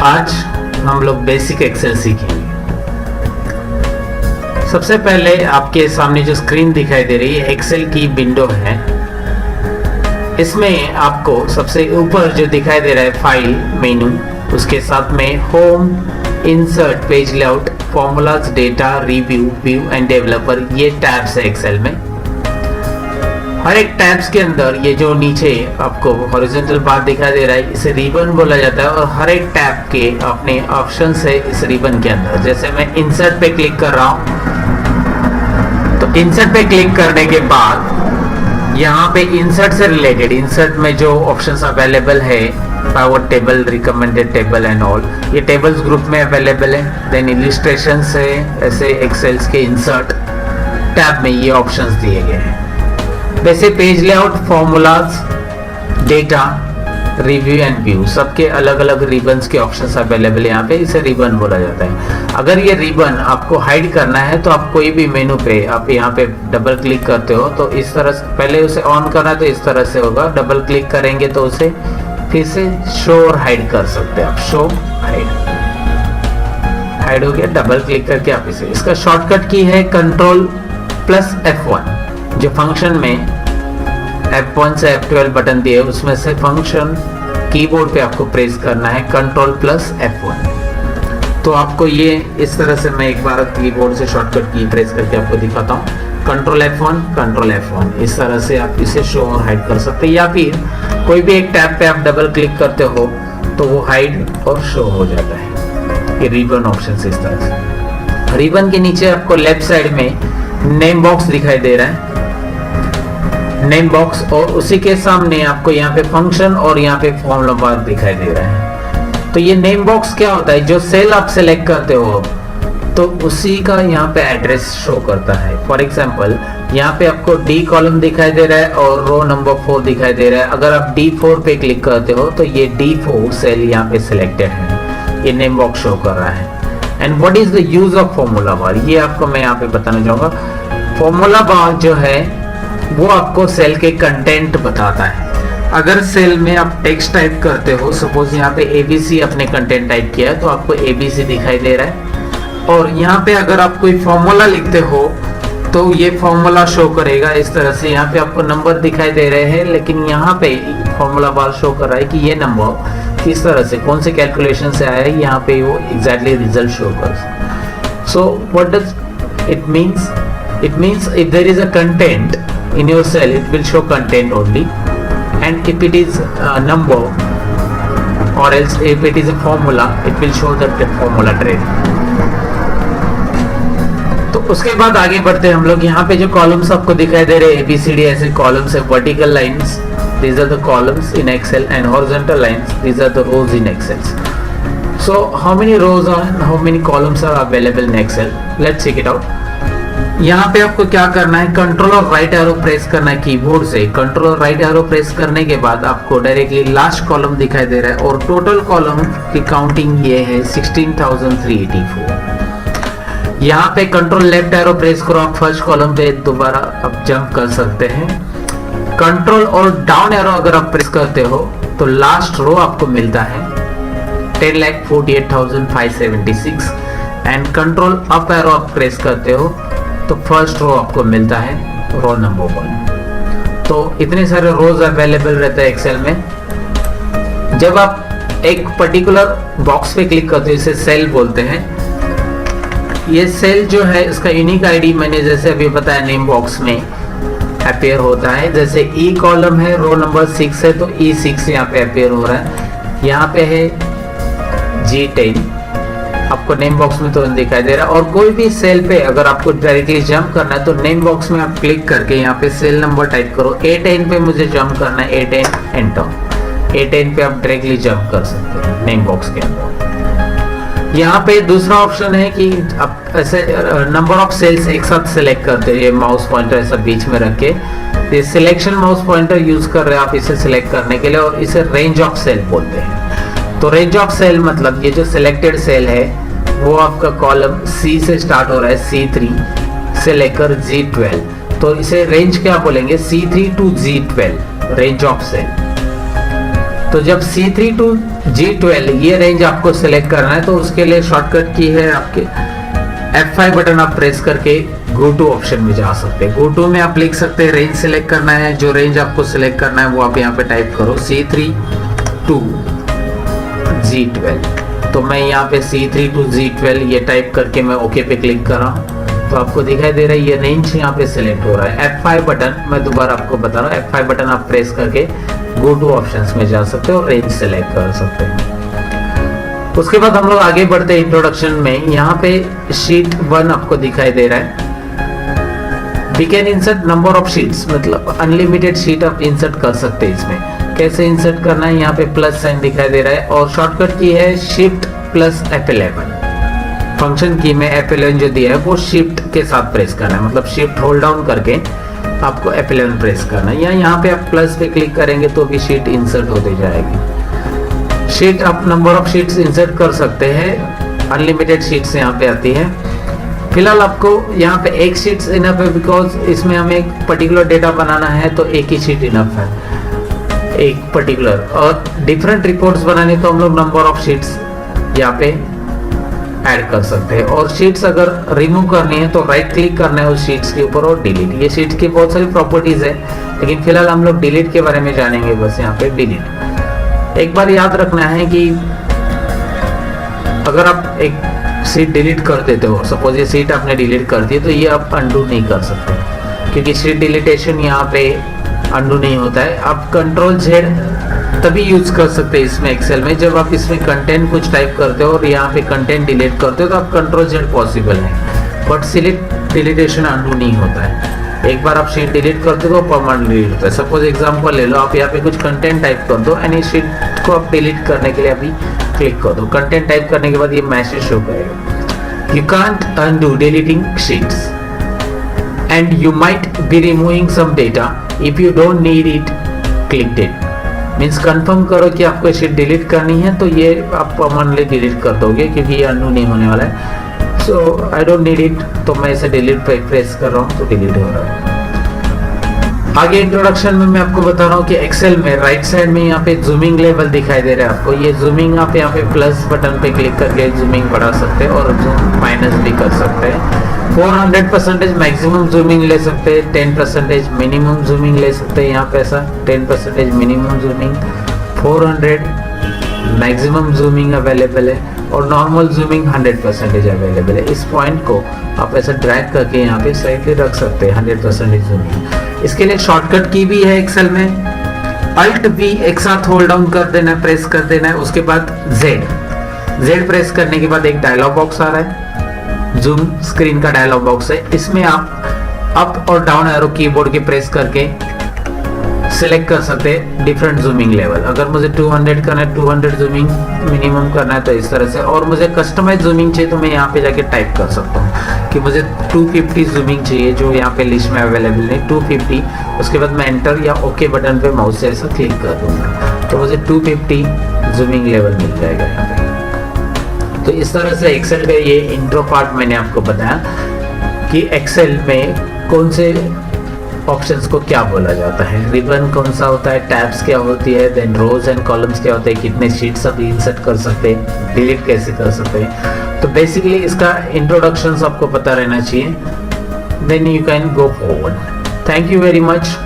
आज हम लोग बेसिक एक्सेल सीखेंगे। सबसे पहले आपके सामने जो स्क्रीन दिखाई दे रही है एक्सेल की विंडो है। इसमें आपको सबसे ऊपर जो दिखाई दे रहा है फाइल मेनू, उसके साथ में home, insert, page layout, formulas, data, review, view end developer, ये टैब्स है एक्सेल में। हर एक टैब्स के अंदर ये जो नीचे आपको हॉरिजॉन्टल बार दिखाई दे रहा है, इसे रिबन बोला जाता है। और हर एक टैब के अपने ऑप्शंस है इस रिबन के अंदर। जैसे मैं इंसर्ट पे क्लिक कर रहा हूँ, तो इंसर्ट पे क्लिक करने के बाद यहाँ पे इंसर्ट से रिलेटेड, इंसर्ट में जो ऑप्शंस अवेलेबल है, power table, recommended table and all, ये टेबल्स ग्रुप में अवेलेबल है। देन इलिस्ट्रेशन से ऐसे एक्सेल्स के इंसर्ट टैब में ये ऑप्शंस दिए गए हैं। वैसे page layout, formulas, data, review and view, सबके अलग अलग रिबन्स के ऑप्शंस अवेलेबल है यहाँ पे। इसे रिबन बोला जाता है। अगर ये रिबन आपको हाइड करना है तो आप कोई भी मेनू पे आप यहाँ पे डबल क्लिक करते हो तो इस तरह से, पहले उसे ऑन करना है तो इस तरह से होगा। डबल क्लिक करेंगे तो उसे फिर से शो और हाइड कर सकते हैं आप। शो, हाइड हो गया। डबल क्लिक करके आप इसे, इसका शॉर्टकट की है Ctrl+F1। जो फंक्शन में F1 से F12 बटन दिए उसमें से फंक्शन कीबोर्ड पे आपको प्रेस करना है Ctrl+F1। तो आपको ये इस तरह से, मैं एक बार कीबोर्ड से शॉर्टकट की प्रेस करके आपको दिखाता हूँ। Ctrl+F1, Ctrl+F1, इस तरह से आप इसे शो और हाइड कर सकते हैं। या फिर कोई भी एक टैब पे आप डबल क्लिक करते हो तो वो हाइड और शो हो जाता है। ये रिबन ऑप्शन से इस तरह से। रिबन के नीचे आपको लेफ्ट साइड में नेम बॉक्स दिखाई दे रहा है, नेम बॉक्स, और उसी के सामने आपको यहाँ पे फंक्शन और यहाँ पे फॉर्मूला बार दिखाई दे रहा है। तो ये नेम बॉक्स क्या होता है, जो सेल आप सेलेक्ट करते हो तो उसी का यहाँ पे एड्रेस शो करता है। फॉर एग्जांपल यहाँ पे आपको डी कॉलम दिखाई दे रहा है और रो नंबर 4 दिखाई दे रहा है। अगर आप D4 पे क्लिक करते हो तो ये D4 सेल यहाँ पे सिलेक्टेड है, ये नेम बॉक्स शो कर रहा है। And what is the use of formula bar, ये आपको मैं यहाँ पे बताना चाहूंगा। फॉर्मूला बार जो है वो आपको सेल के कंटेंट बताता है। अगर सेल में आप टेक्स्ट टाइप करते हो, सपोज यहाँ पे ABC अपने कंटेंट टाइप किया है तो आपको ABC दिखाई दे रहा है। और यहाँ पे अगर आप कोई फॉर्मूला लिखते हो तो ये फॉर्मूला शो करेगा इस तरह से। यहाँ पे आपको नंबर दिखाई दे रहे हैं, लेकिन यहाँ पे फॉर्मूला बार शो कर रहा है कि ये नंबर किस तरह से, कौन से कैलकुलेशन से आया है, यहाँ पे वो एग्जैक्टली रिजल्ट शो कर। So what does it means? It means if there is a content in your cell, it will show content only, and if it is a number or else if it is a formula, it will show the formula trait. तो उसके बाद आगे बढ़ते हैं हम लोग। यहाँ पे जो कॉलम्स आपको दिखाई दे रहे हैं ABCD ऐसे कॉलम्स है। Vertical lines, these are the columns in Excel, and horizontal lines, these are the rows in Excel. So how many rows and how many columns are available in Excel? Let's check it out. यहाँ पे आपको क्या करना है, control और right arrow press करना है keyboard से। कंट्रोल और राइट एरो प्रेस करने के बाद आपको डायरेक्टली लास्ट कॉलम दिखाई दे रहा है और टोटल कॉलम की काउंटिंग ये है 16,384। यहाँ पे कंट्रोल लेफ्ट एरो प्रेस करो, आप फर्स्ट कॉलम पे दोबारा आप जंप कर सकते हैं। कंट्रोल और डाउन एरो अगर आप प्रेस करते हो तो लास्ट रो आपको मिलता है 10,48,576। एंड कंट्रोल अप एरो आप प्रेस करते हो तो फर्स्ट रो आपको मिलता है रो नंबर 1। तो इतने सारे रोज अवेलेबल रहते हैं एक्सेल में। जब आप एक पर्टिकुलर बॉक्स पे क्लिक करते हो, इसे सेल बोलते हैं। ये सेल जो है इसका यूनिक आईडी मैंने जैसे अभी बताया नेम बॉक्स में अपेयर होता है। जैसे E कॉलम है, रो नंबर 6 है तो E6 यहाँ पे अपेयर हो रहा है। यहाँ पे है G10, आपको नेम बॉक्स में तो दिखाई दे रहा है। और कोई भी सेल पे अगर आपको डायरेक्टली जंप करना है तो नेम बॉक्स में आप क्लिक करके यहाँ पे सेल नंबर टाइप करो। A10 पे मुझे जंप करना है, A10 एंटर। A10 पे आप डायरेक्टली जंप कर सकते हैं नेम बॉक्स के अंदर। यहाँ पे दूसरा ऑप्शन है कि आप ऐसे नंबर ऑफ सेल्स एक साथ सिलेक्ट करते हैं। ये माउस पॉइंटर ऐसा बीच में रख के, ये सिलेक्शन माउस पॉइंटर यूज कर रहे हैं आप इसे सिलेक्ट करने के लिए, और इसे रेंज ऑफ सेल बोलते हैं। तो रेंज ऑफ सेल मतलब ये जो सिलेक्टेड सेल है वो आपका कॉलम C से स्टार्ट हो रहा है, C3 से लेकर G12। तो इसे रेंज क्या बोलेंगे, C3 to G12 range of cell. तो जब C3 to G12 ये रेंज आपको सिलेक्ट करना है तो उसके लिए शॉर्टकट की है आपके F5 बटन आप प्रेस करके गो टू ऑप्शन में जा सकते हैं। गो टू में आप लिख सकते हैं रेंज सिलेक्ट करना है, जो रेंज आपको सिलेक्ट करना है वो आप यहाँ पे टाइप करो C3 to G12। तो मैं यहाँ पे C3 to G12 ये टाइप करके मैं ओके पे क्लिक कर रहा हूँ तो आपको दिखाई दे रहा है ये रेंज यहाँ पे सिलेक्ट हो रहा है। F5 बटन मैं दोबारा आपको बता रहा हूँ, F5 बटन आप प्रेस करके गो टू ऑप्शंस में जा सकते हो और रेंज सेलेक्ट कर सकते हैं। उसके बाद हम लोग आगे बढ़ते हैं इंट्रोडक्शन में। यहाँ पे शीट 1 आपको दिखाई दे रहा है। We can insert number of sheets, मतलब अनलिमिटेड शीट आप इंसर्ट कर सकते हैं। इसमें कैसे इंसर्ट करना है, यहाँ पे प्लस साइन दिखाई दे रहा है और शॉर्टकट की है शिफ्ट प्लस F11। फंक्शन की में F11 जो दिया है वो शिफ्ट के साथ प्रेस करना है, मतलब शिफ्ट होल्ड डाउन करके आपको F11 प्रेस करना है। या यहाँ पे आप प्लस पे क्लिक करेंगे तो भी शीट इंसर्ट होती जाएगी। शीट आप नंबर ऑफ शीट्स इंसर्ट कर सकते हैं, अनलिमिटेड शीट्स यहाँ पे आती है। फिलहाल आपको यहाँ पे एक शीट इनफ है, बिकॉज इसमें हमें एक पर्टिकुलर डेटा बनाना है तो एक ही शीट इनफ है, एक पर्टिकुलर। और डिफरेंट रिपोर्ट्स बनाने तो हम लोग नंबर ऑफ शीट्स यहाँ पे ऐड कर सकते हैं। और शीट्स अगर रिमूव करनी है तो राइट क्लिक करना है उस शीट्स के ऊपर और डिलीट। ये शीट्स की बहुत सारी प्रॉपर्टीज है, लेकिन फिलहाल हम लोग डिलीट के बारे में जानेंगे। बस यहाँ पे डिलीट एक बार याद रखना है कि अगर आप एक शीट डिलीट कर देते हो, सपोज ये शीट आपने डिलीट कर दी तो ये आप अंडू नहीं कर सकते, क्योंकि शीट डिलीटेशन यहाँ पे अंडू नहीं होता है। आप Ctrl+Z तभी यूज कर सकते हैं इसमें एक्सेल में, जब आप इसमें कंटेंट कुछ टाइप करते हो और यहाँ पे कंटेंट डिलीट करते हो तो आप Ctrl+Z पॉसिबल है, बट सिलेक्ट डिलीटेशन अंडू नहीं होता है। एक बार आप शीट डिलीट करते हो तो परमानेंट डिलीट होता है। सपोज एग्जांपल ले लो, आप यहाँ पे कुछ कंटेंट टाइप कर दो एंड इस शीट को आप डिलीट करने के लिए अभी क्लिक कर दो। कंटेंट टाइप करने के बाद ये मैसेज शो करेगा, you can't undo deleting sheets and you might be removing some data if you don't need it, click it. Means confirm करो कि आपको शीट डिलीट करनी है तो ये आप परमानेंटली डिलीट कर दोगे, क्योंकि ये अनडू नहीं होने वाला है। सो आई डोंट नीड इट, तो मैं इसे डिलीट पे प्रेस कर रहा हूँ तो डिलीट हो रहा है। आगे इंट्रोडक्शन में मैं आपको बता रहा हूँ कि एक्सेल में राइट साइड में यहाँ पे जूमिंग लेवल दिखाई दे रहा है आपको। ये जूमिंग आप यहाँ पे प्लस बटन पे क्लिक करके जूमिंग बढ़ा सकते हैं और जूम माइनस भी कर सकते हैं। 400% मैक्सिमम जूमिंग ले सकते हैं, 10% मिनिमम जूमिंग ले सकते हैं। यहाँ पे ऐसा 10% minimum zooming, 400 maximum zooming available है और नॉर्मल जूमिंग 100% अवेलेबल है। इस पॉइंट को आप ऐसा ड्रैग करके यहाँ पे साइड पे रख सकते हैं 100% जूमिंग। इसके लिए शॉर्टकट की भी है एक्सेल में, Alt V एक साथ होल्ड डाउन कर देना है, प्रेस कर देना है। उसके बाद Z प्रेस करने के बाद एक डायलॉग बॉक्स आ रहा है, जूम स्क्रीन का डायलॉग बॉक्स है। इसमें आप अप और डाउन एरो कीबोर्ड के प्रेस करके सिलेक्ट कर सकते हैं डिफरेंट जूमिंग लेवल। अगर मुझे 200 करना है, 200 जूमिंग मिनिमम करना है तो इस तरह से, और मुझे कस्टमाइज जूमिंग चाहिए तो मैं यहाँ पे जाके टाइप कर सकता हूँ कि मुझे 250 जूमिंग चाहिए, जो यहाँ पे लिस्ट में अवेलेबल है 250। उसके बाद मैं एंटर या ओके बटन पे माउस से ऐसा क्लिक कर दूंगा तो मुझे 250 जूमिंग लेवल मिल जाएगा यहाँ पे। तो इस तरह से एक्सेल का ये इंट्रो पार्ट मैंने आपको बताया कि एक्सेल में कौन से ऑप्शंस को क्या बोला जाता है, रिबन कौन सा होता है, टैब्स क्या होती है, देन रोज एंड कॉलम्स क्या होते हैं, कितने शीट्स आप इंसर्ट कर सकते हैं, डिलीट कैसे कर सकते हैं। तो बेसिकली इसका इंट्रोडक्शन आपको पता रहना चाहिए, then you can go forward. Thank you very much.